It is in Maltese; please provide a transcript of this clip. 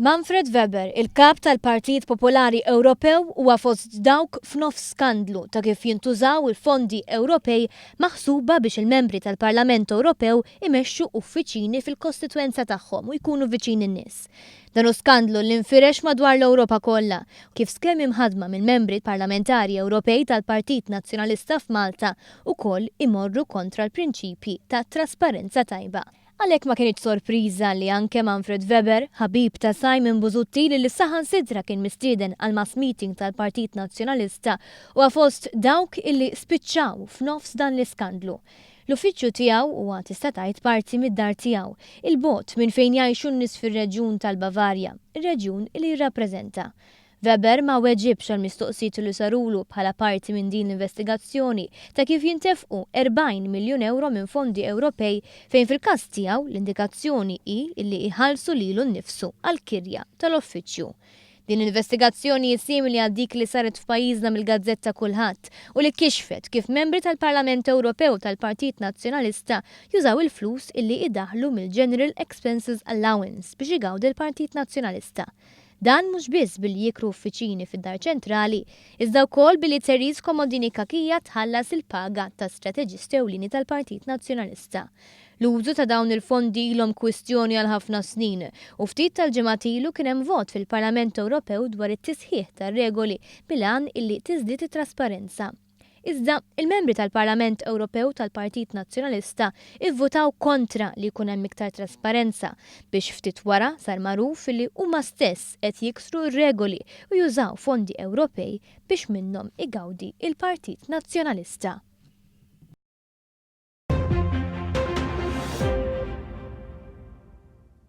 Manfred Weber, il-Kap tal-Partit Popolari Ewropew, huwa Fost Dawk f'nofs skandlu ta' kif jintużaw il-fondi Ewropej maħsuba biex il-membri tal-Parlament Ewropew imexxu uffiċini fil-kostitwenza tagħhom u jkunu viċin in-nies. Dan hu skandlu li nfirex madwar l-Ewropa kollha, kif skemi mħadma mill-membri parlamentari Ewropej tal-Partit Nazzjonalista f'Malta wkoll imorru kontra l-prinċipji ta' trasparenza tajba. Għalhekk ma kienx sorpriża li anke Manfred Weber, ħabib ta' Simon Busuttil li saħansitra kien mistieden għal mass meeting tal-Partit Nazzjonalista huwa fost dawk illi spiċċaw f'nofs dan l-iskandlu. L-uffiċċju tiegħu huwa tista' tgħid parti mid-dar tiegħu, il-bogħod minn fejn jgħixu n-nies fir-reġjun tal-Bavarja, ir-reġjun li jirrappreżenta. Weber ma weġibx għal mistoqsijiet li sarulu bħala parti minn din l-investigazzjoni ta' kif jintefqu 40 miljun euro minn fondi Ewropej fejn fil-każ tiegħu l-indikazzjoni hi li iħallsu lilu nnifsu għall-kirja tal-uffiċċju. Din investigazzjoni simili għal dik li saret f'pajjiżna mill-Gazzetta Kulħadd u li kixfet kif membri tal-Parlament Ewropew tal-Partit Nazzjonalista jużaw il-flus illi idaħlu mill-General Expenses Allowance biex igawdi l-Partit Nazzjonalista. Dan mhux biss billi jikru uffiċini fid-dar ċentrali, iżda wkoll billi Therese Komodini Kakija tħallas il-paga ta' strateġisti ewlieni tal-Partit Nazzjonalista. L-użu ta' dawn il-fondi ilhom kwistjoni għal ħafna snin u ftit tal-ġimgħat ilu kien hemm vot fil-Parlament Ewropew dwar it-tisħiħ tar-regoli bil-għan illi tiżdied it-trasparenza. Iżda il-membri tal-Parlament Ewropew tal-Partit Nazzjonalista ivvutaw kontra li jkun hemm iktar trasparenza biex ftit wara sar magħruf li huma stess qed jiksru r-regoli u jużaw fondi Ewropej biex minnhom igawdi il-Partit Nazzjonalista.